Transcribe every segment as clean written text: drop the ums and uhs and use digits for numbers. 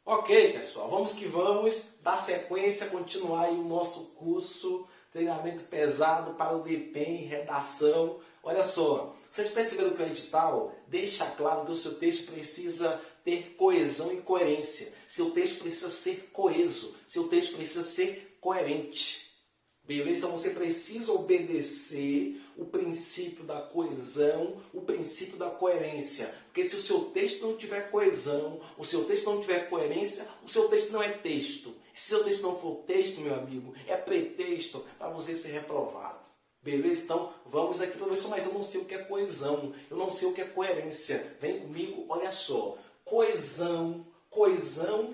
Ok, pessoal, vamos que vamos dar sequência, continuar aí o nosso curso, treinamento pesado para o DPEM, redação. Olha só, vocês perceberam que o edital deixa claro que o seu texto precisa ter coesão e coerência. Seu texto precisa ser coeso, seu texto precisa ser coerente. Beleza? Então você precisa obedecer o princípio da coesão, o princípio da coerência. Porque se o seu texto não tiver coesão, o seu texto não tiver coerência, o seu texto não é texto. Se seu texto não for texto, meu amigo, é pretexto para você ser reprovado. Beleza? Então vamos aqui, professor, mas eu não sei o que é coesão, eu não sei o que é coerência. Vem comigo, olha só. Coesão, conexão.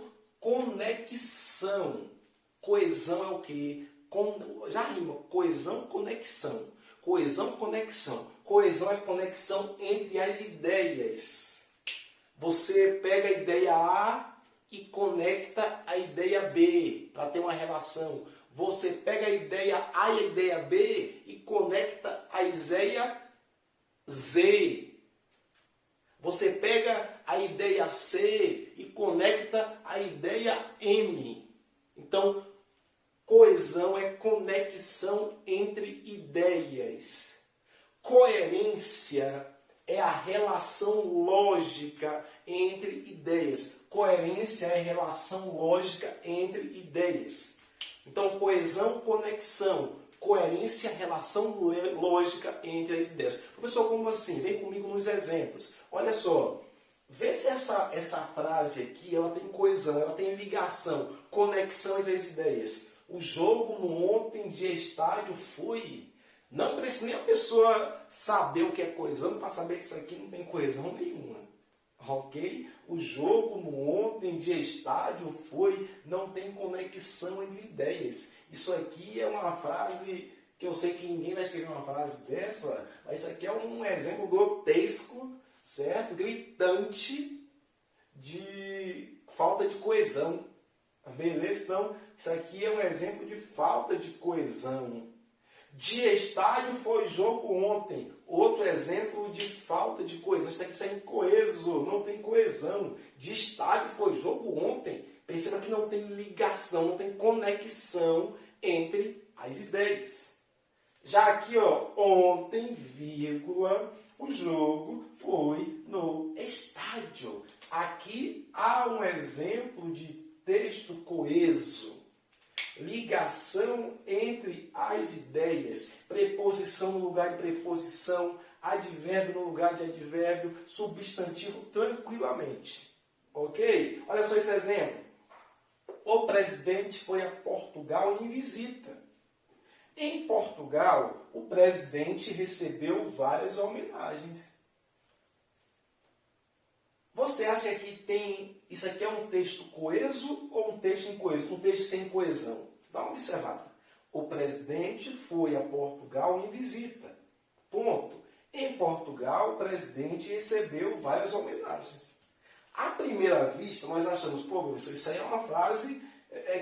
Coesão é o quê? Já rima, coesão, conexão. Coesão, conexão. Coesão é conexão entre as ideias. Você pega a ideia A e conecta a ideia B para ter uma relação. Você pega a ideia A e a ideia B e conecta a ideia Z. Você pega a ideia C e conecta a ideia M. Então, coesão é conexão entre ideias. Coerência é a relação lógica entre ideias. Coerência é a relação lógica entre ideias. Então, coesão, conexão. Coerência, relação lógica entre as ideias. Professor, como assim? Vem comigo nos exemplos. Olha só. Vê se essa frase aqui ela tem coesão, ela tem ligação, conexão entre as ideias. O jogo no ontem de estádio foi. Não precisa nem a pessoa saber o que é coesão para saber que isso aqui não tem coesão nenhuma. Ok? O jogo no ontem de estádio foi. Não tem conexão entre ideias. Isso aqui é uma frase que eu sei que ninguém vai escrever uma frase dessa, mas isso aqui é um exemplo grotesco, certo? Gritante de falta de coesão. Beleza? Então, isso aqui é um exemplo de falta de coesão. De estádio foi jogo ontem. Outro exemplo de falta de coesão. Isso aqui é incoeso, não tem coesão. De estádio foi jogo ontem. Perceba que não tem ligação, não tem conexão entre as ideias. Já aqui, ó, ontem, vírgula, o jogo foi no estádio. Aqui há um exemplo de texto coeso, ligação entre as ideias, preposição no lugar de preposição, advérbio no lugar de advérbio, substantivo tranquilamente. Ok? Olha só esse exemplo. O presidente foi a Portugal em visita. Em Portugal, o presidente recebeu várias homenagens. Você acha que isso aqui é um texto coeso ou um texto incoeso? Um texto sem coesão? Dá uma observada. O presidente foi a Portugal em visita. Ponto. Em Portugal, o presidente recebeu várias homenagens. À primeira vista, nós achamos, pô, professor, isso aí é uma frase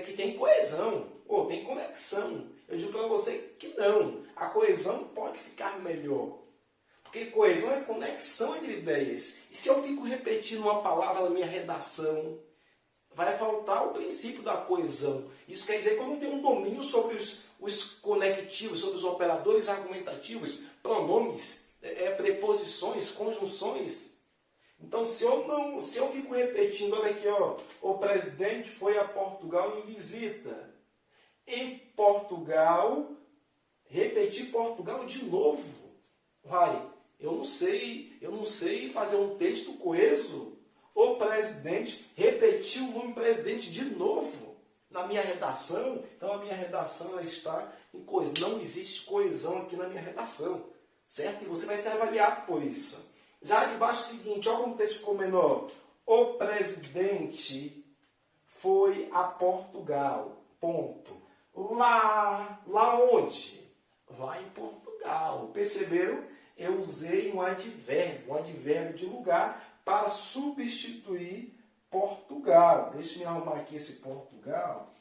que tem coesão, ou tem conexão. Eu digo para você que não. A coesão pode ficar melhor. Porque coesão é conexão entre ideias. E se eu fico repetindo uma palavra na minha redação, vai faltar o princípio da coesão. Isso quer dizer que eu não tenho um domínio sobre os conectivos, sobre os operadores argumentativos, pronomes, preposições, conjunções. Então, se eu fico repetindo, olha aqui, ó, o presidente foi a Portugal em visita. Em Portugal, repetir Portugal de novo. Vai, eu não sei fazer um texto coeso. O presidente repetiu o nome presidente de novo na minha redação. Então a minha redação ela está em coesão. Não existe coesão aqui na minha redação. Certo? E você vai ser avaliado por isso. Já debaixo o seguinte, olha como o texto ficou menor. O presidente foi a Portugal. Ponto. Lá onde? Lá em Portugal. Perceberam? Eu usei um advérbio de lugar para substituir Portugal. Deixa eu arrumar aqui esse Portugal.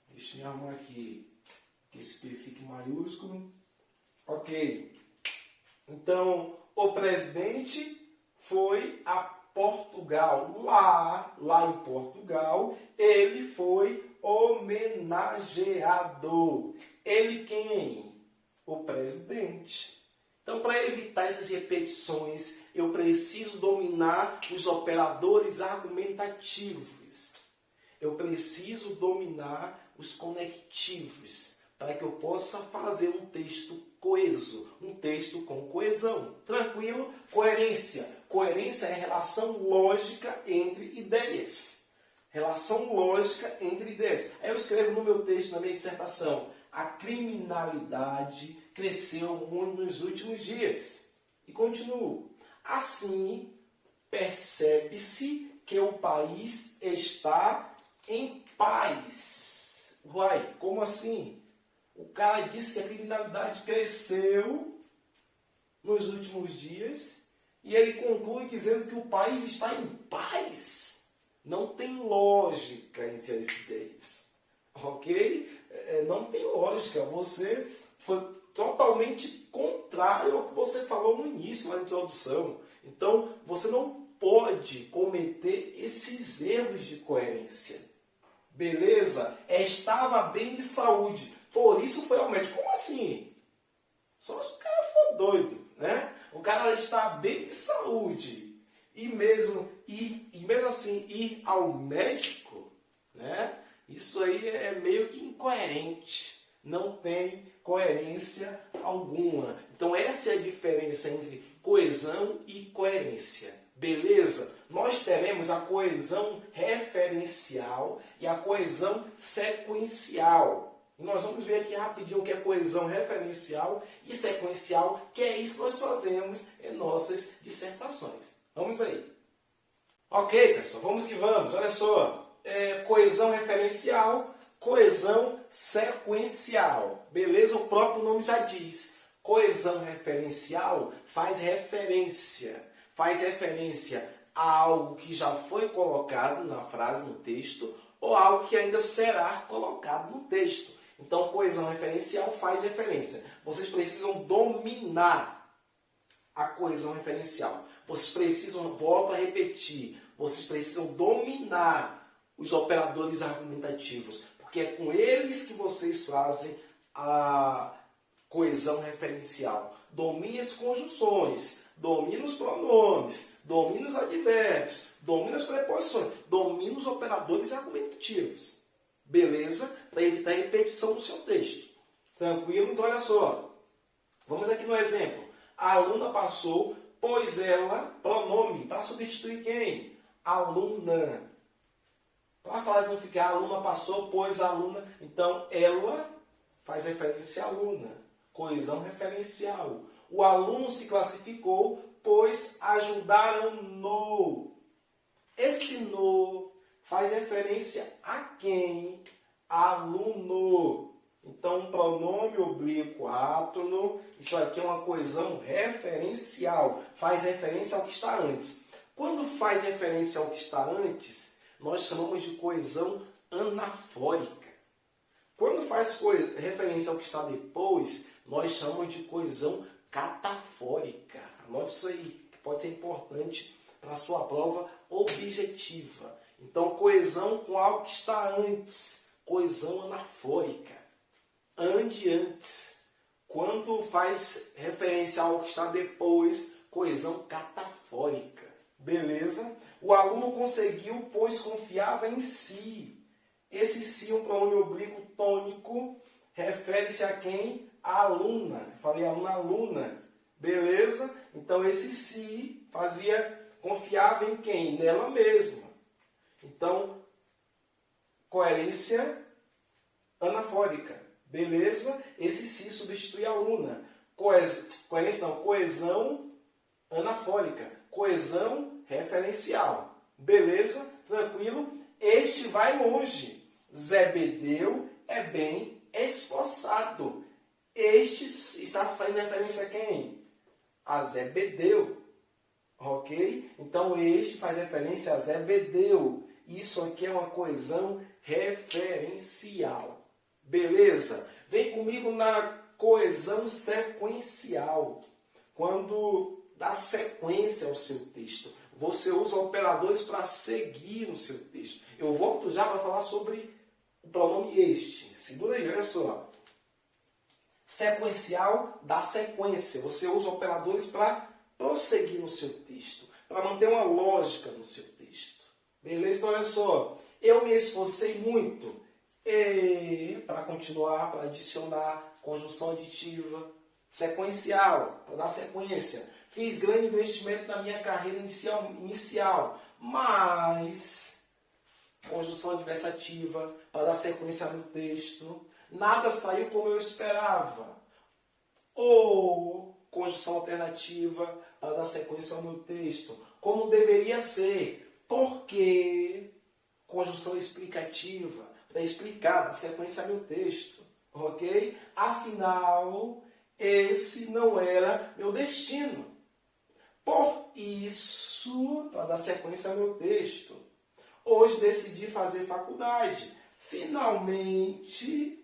Deixa eu arrumar aqui que esse P fique maiúsculo. Ok. Então, o presidente foi a Portugal. Lá em Portugal, ele foi homenageado. Ele quem? O presidente. Então, para evitar essas repetições, eu preciso dominar os operadores argumentativos. Eu preciso dominar os conectivos, para que eu possa fazer um texto coeso, um texto com coesão. Tranquilo? Coerência. Coerência é relação lógica entre ideias. Relação lógica entre ideias. Aí eu escrevo no meu texto, na minha dissertação, a criminalidade cresceu muito nos últimos dias. E continuo. Assim, percebe-se que o país está em paz. Uai, como assim? O cara disse que a criminalidade cresceu nos últimos dias e ele conclui dizendo que o país está em paz. Não tem lógica entre as ideias. Ok? Não tem lógica. Você foi totalmente contrário ao que você falou no início, na introdução. Então, você não pode cometer esses erros de coerência. Beleza? Estava bem de saúde. Por isso foi ao médico. Como assim? Só se o cara for doido, né? O cara está bem de saúde. E mesmo assim ir ao médico, né? Isso aí é meio que incoerente. Não tem coerência alguma. Então essa é a diferença entre coesão e coerência. Beleza? Nós teremos a coesão referencial e a coesão sequencial. E nós vamos ver aqui rapidinho o que é coesão referencial e sequencial, que é isso que nós fazemos em nossas dissertações. Vamos aí. Ok, pessoal, vamos que vamos. Olha só. Coesão referencial, coesão sequencial. Beleza? O próprio nome já diz. Coesão referencial faz referência a algo que já foi colocado na frase, no texto, ou algo que ainda será colocado no texto. Então, coesão referencial faz referência. Vocês precisam dominar a coesão referencial. Vocês precisam, volto a repetir, vocês precisam dominar os operadores argumentativos, porque é com eles que vocês fazem a coesão referencial. Domine as conjunções, domine os pronomes, domine os advérbios, domine as preposições, domine os operadores argumentativos. Beleza? Para evitar a repetição do seu texto. Tranquilo? Então, olha só. Vamos aqui no exemplo. A aluna passou, pois ela, pronome, para substituir quem? Aluna. Para a frase não ficar, a aluna passou, pois a aluna. Então, ela faz referência à aluna. Coesão referencial. O aluno se classificou, pois ajudaram-no. Esse no faz referência a quem? Aluno. Então, pronome oblíquo átono. Isso aqui é uma coesão referencial. Faz referência ao que está antes. Quando faz referência ao que está antes, nós chamamos de coesão anafórica. Quando faz referência ao que está depois, nós chamamos de coesão catafórica. Anote isso aí, que pode ser importante para a sua prova objetiva. Então, coesão com algo que está antes. Coesão anafórica. Ande antes. Quando faz referência ao que está depois, coesão catafórica. Beleza? O aluno conseguiu, pois confiava em si. Esse si, um pronome oblíquo tônico, refere-se a quem? A aluna. Falei aluna. Beleza? Então, esse si confiava em quem? Nela mesma. Então, coerência anafórica. Beleza? Esse si substitui a aluna. Coesão anafórica. Coesão referencial. Beleza? Tranquilo? Este vai longe. Zebedeu é bem esforçado. Este está fazendo referência a quem? A Zebedeu. Ok? Então, este faz referência a Zebedeu. Isso aqui é uma coesão referencial. Beleza? Vem comigo na coesão sequencial. Quando dá sequência ao seu texto. você usa operadores para seguir no seu texto. Eu volto já para falar sobre o pronome este. Segura aí, olha só. Sequencial da sequência. Você usa operadores para prosseguir no seu texto, para manter uma lógica no seu texto. Beleza? Então, olha só. Eu me esforcei muito para continuar, para adicionar, conjunção aditiva. Sequencial, para dar sequência. Fiz grande investimento na minha carreira inicial, mas conjunção adversativa para dar sequência no texto. Nada saiu como eu esperava. Ou conjunção alternativa para dar sequência ao meu texto. Como deveria ser. Porque conjunção explicativa para explicar, dar sequência ao meu texto. Ok? Afinal, esse não era meu destino. Por isso, para dar sequência ao meu texto, hoje decidi fazer faculdade. Finalmente,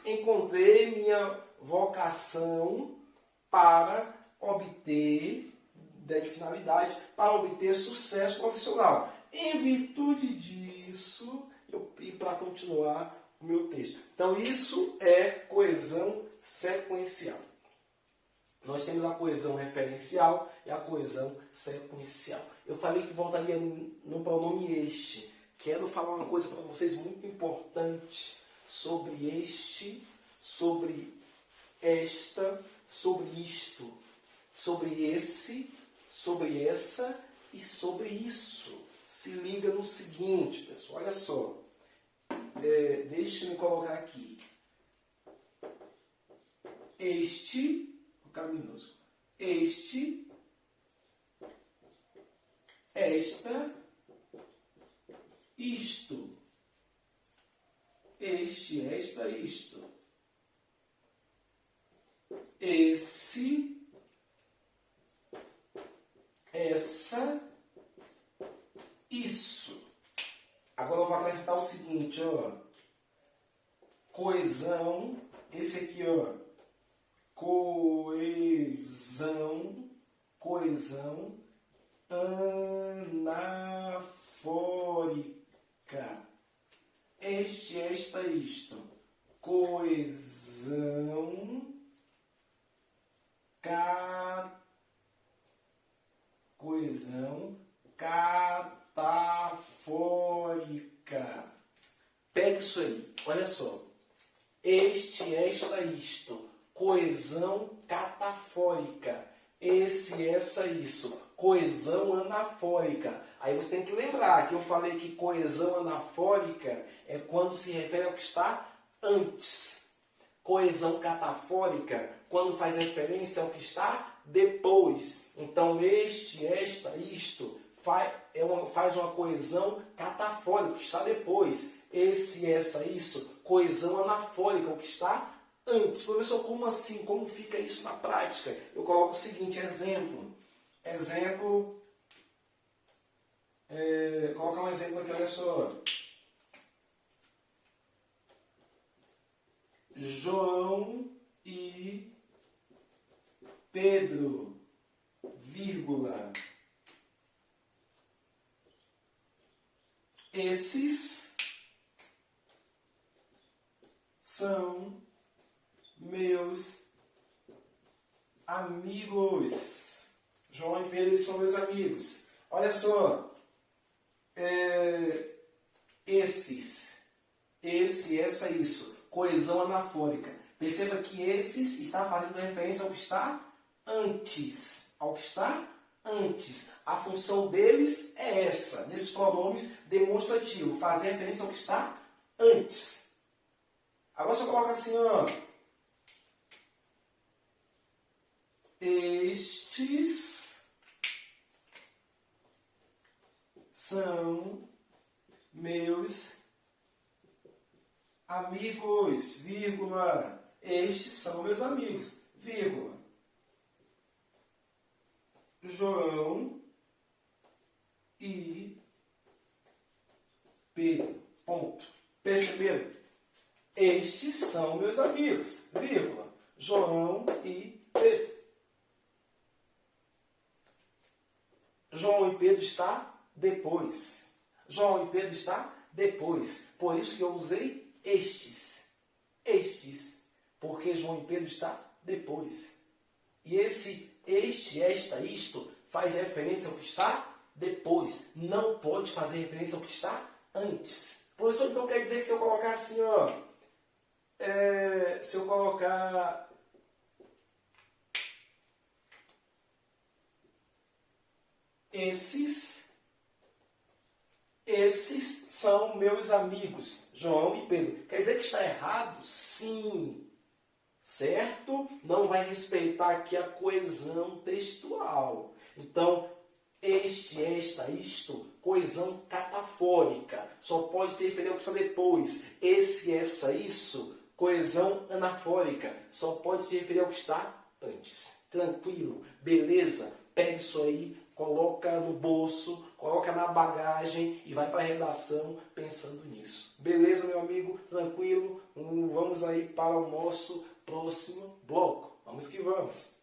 encontrei minha vocação para obter, de finalidade, para obter sucesso profissional. Em virtude disso, e para continuar o meu texto. Então, isso é coesão sequencial. Nós temos a coesão referencial e a coesão sequencial. Eu falei que voltaria no pronome este. Quero falar uma coisa para vocês muito importante sobre este, sobre esta, sobre isto, sobre esse, sobre essa e sobre isso. Se liga no seguinte, pessoal, olha só. Deixe-me colocar aqui. Este, minúsculo. Este, esta, isto. Este, esta, isto. Esse, essa, isso. Agora eu vou acrescentar o seguinte, ó. Coesão, esse aqui, ó. Coesão anafórica. Este, esta, isto. Coesão catafórica. Pega isso aí, olha só. Este, esta, isto. Coesão catafórica. Esse, essa, isso. Coesão anafórica. Aí você tem que lembrar que eu falei que coesão anafórica é quando se refere ao que está antes. Coesão catafórica, quando faz referência ao que está depois. Então, este, esta, isto, faz uma coesão catafórica, o que está depois. Esse, essa, isso, coesão anafórica, o que está antes. Professor, como assim? Como fica isso na prática? Eu coloco o seguinte, exemplo. Colocar um exemplo aqui, olha só. João e Pedro, vírgula. Esses são meus amigos. João e Pedro são meus amigos. Olha só. Esses. Esse, essa, isso. Coesão anafórica. Perceba que esses está fazendo referência ao que está antes. Ao que está antes. A função deles é essa. Nesses pronomes demonstrativos. Fazer referência ao que está antes. Agora você coloca assim, ó. Estes são meus amigos, vírgula. Estes são meus amigos, vírgula. João e Pedro. Ponto. Perceberam? Estes são meus amigos, vírgula. João e Pedro. João e Pedro está depois. João e Pedro está depois. Por isso que eu usei estes. Estes. Porque João e Pedro está depois. E esse este, esta, isto faz referência ao que está depois. Não pode fazer referência ao que está antes. Professor, então quer dizer que se eu colocar assim, ó, se eu colocar esses são meus amigos, João e Pedro. Quer dizer que está errado? Sim. Certo? Não vai respeitar aqui a coesão textual. Então, este, esta, isto, coesão catafórica. Só pode se referir ao que está depois. Esse, essa, isso, coesão anafórica. Só pode se referir ao que está antes. Tranquilo? Beleza? Pega isso aí, coloca no bolso, coloca na bagagem e vai para a redação pensando nisso. Beleza, meu amigo? Tranquilo? Vamos aí para o nosso próximo bloco. Vamos que vamos!